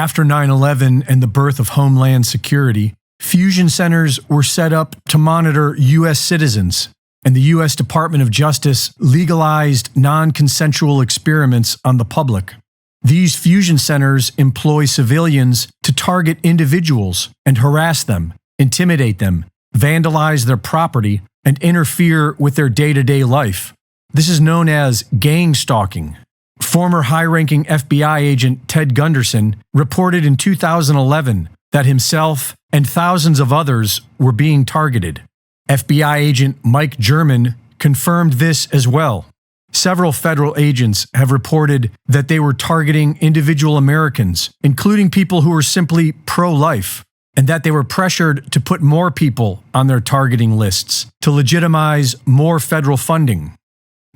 After 9/11 and the birth of Homeland Security, fusion centers were set up to monitor U.S. citizens, and the U.S. Department of Justice legalized non-consensual experiments on the public. These fusion centers employ civilians to target individuals and harass them, intimidate them, vandalize their property, and interfere with their day-to-day life. This is known as gang stalking. Former high-ranking FBI agent Ted Gunderson reported in 2011 that himself and thousands of others were being targeted. FBI agent Mike German confirmed this as well. Several federal agents have reported that they were targeting individual Americans, including people who were simply pro-life, and that they were pressured to put more people on their targeting lists to legitimize more federal funding.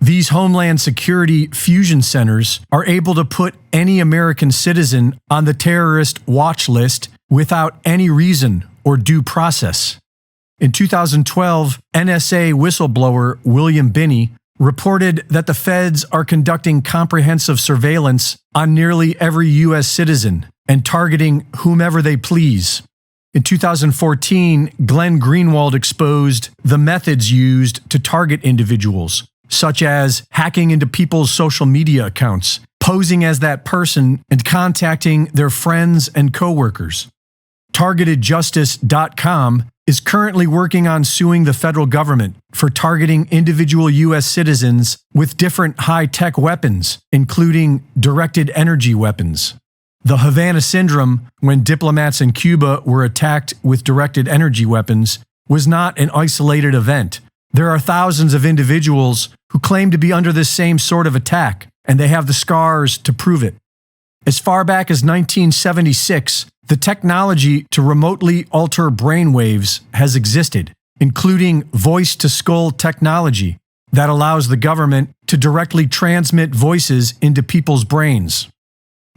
These Homeland Security fusion centers are able to put any American citizen on the terrorist watch list without any reason or due process. In 2012, NSA whistleblower William Binney reported that the feds are conducting comprehensive surveillance on nearly every U.S. citizen and targeting whomever they please. In 2014, Glenn Greenwald exposed the methods used to target individuals, such as hacking into people's social media accounts, posing as that person, and contacting their friends and coworkers. TargetedJustice.com is currently working on suing the federal government for targeting individual U.S. citizens with different high-tech weapons, including directed energy weapons. The Havana Syndrome, when diplomats in Cuba were attacked with directed energy weapons, was not an isolated event. There are thousands of individuals who claim to be under this same sort of attack, and they have the scars to prove it. As far back as 1976, the technology to remotely alter brainwaves has existed, including voice-to-skull technology that allows the government to directly transmit voices into people's brains.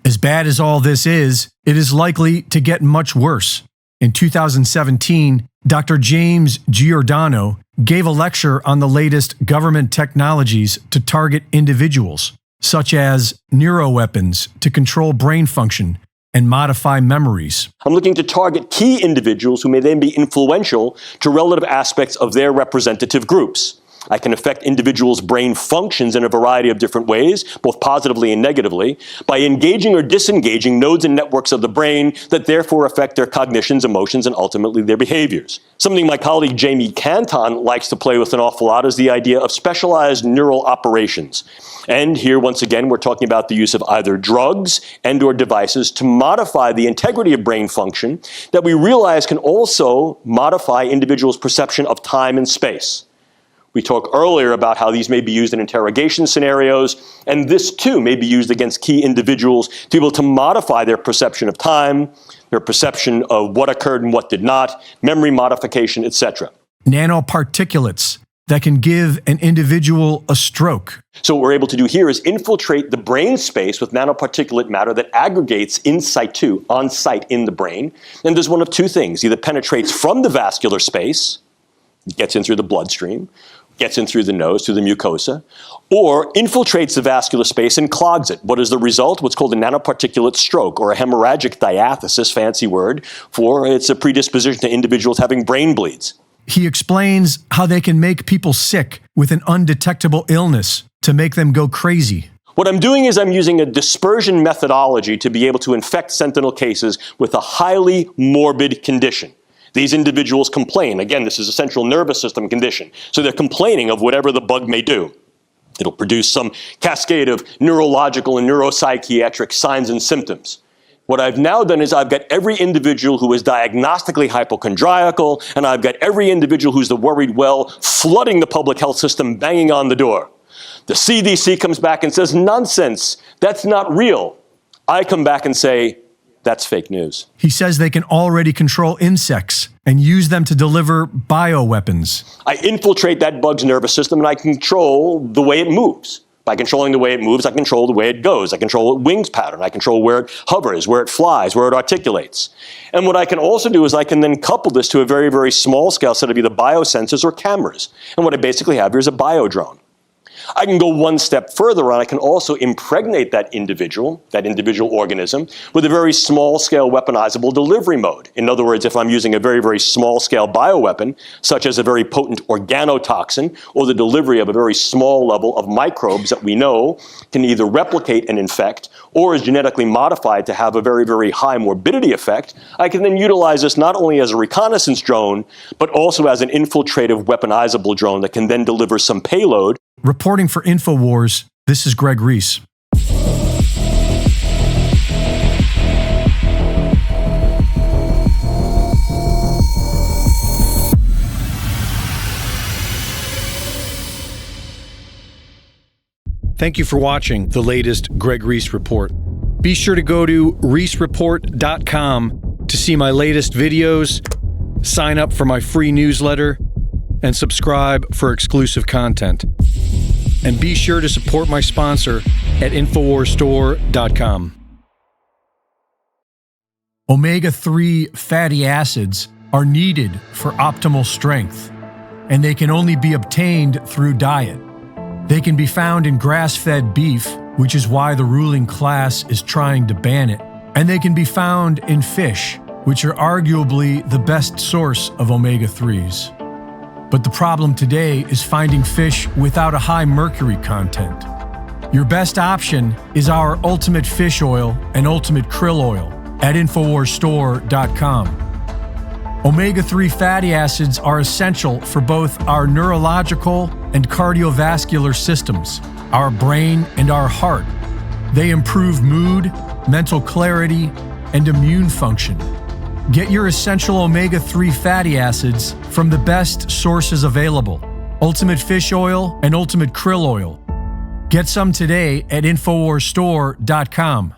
As bad as all this is, it is likely to get much worse. In 2017, Dr. James Giordano gave a lecture on the latest government technologies to target individuals, such as neuroweapons to control brain function and modify memories. I'm looking to target key individuals who may then be influential to relative aspects of their representative groups. I can affect individuals' brain functions in a variety of different ways, both positively and negatively, by engaging or disengaging nodes and networks of the brain that therefore affect their cognitions, emotions, and ultimately their behaviors. Something my colleague Jamie Canton likes to play with an awful lot is the idea of specialized neural operations. And here, once again, we're talking about the use of either drugs and/or devices to modify the integrity of brain function that we realize can also modify individuals' perception of time and space. We talked earlier about how these may be used in interrogation scenarios, and this too may be used against key individuals to be able to modify their perception of time, their perception of what occurred and what did not, memory modification, etc. Nanoparticulates that can give an individual a stroke. So what we're able to do here is infiltrate the brain space with nanoparticulate matter that aggregates in situ, on site in the brain, and does one of two things: either penetrates from the vascular space, gets in through the bloodstream, gets in through the nose, through the mucosa, or infiltrates the vascular space and clogs it. What is the result? What's called a nanoparticulate stroke, or a hemorrhagic diathesis, fancy word, for it's a predisposition to individuals having brain bleeds. He explains how they can make people sick with an undetectable illness to make them go crazy. What I'm doing is I'm using a dispersion methodology to be able to infect sentinel cases with a highly morbid condition. These individuals complain. Again, this is a central nervous system condition. So they're complaining of whatever the bug may do. It'll produce some cascade of neurological and neuropsychiatric signs and symptoms. What I've now done is I've got every individual who is diagnostically hypochondriacal, and I've got every individual who's the worried well flooding the public health system, banging on the door. The CDC comes back and says, nonsense, that's not real. I come back and say, that's fake news. He says they can already control insects and use them to deliver bioweapons. I infiltrate that bug's nervous system and I control the way it moves. By controlling the way it moves, I control the way it goes. I control its wings pattern. I control where it hovers, where it flies, where it articulates. And what I can also do is I can then couple this to a very, very small scale set of either biosensors or cameras. And what I basically have here is a biodrone. I can go one step further and I can also impregnate that individual organism, with a very small-scale weaponizable delivery mode. In other words, if I'm using a very, very small-scale bioweapon, such as a very potent organotoxin, or the delivery of a very small level of microbes that we know can either replicate and infect, or is genetically modified to have a very, very high morbidity effect, I can then utilize this not only as a reconnaissance drone, but also as an infiltrative weaponizable drone that can then deliver some payload. Reporting for InfoWars, this is Greg Reese. Thank you for watching the latest Greg Reese Report. Be sure to go to reesereport.com to see my latest videos, sign up for my free newsletter, and subscribe for exclusive content. And be sure to support my sponsor at InfoWarsStore.com. Omega-3 fatty acids are needed for optimal strength, and they can only be obtained through diet. They can be found in grass-fed beef, which is why the ruling class is trying to ban it, and they can be found in fish, which are arguably the best source of omega-3s. But the problem today is finding fish without a high mercury content. Your best option is our Ultimate Fish Oil and Ultimate Krill Oil at InfoWarsStore.com. Omega-3 fatty acids are essential for both our neurological and cardiovascular systems, our brain and our heart. They improve mood, mental clarity, and immune function. Get your essential omega-3 fatty acids from the best sources available, Ultimate Fish Oil and Ultimate Krill Oil. Get some today at InfoWarsStore.com.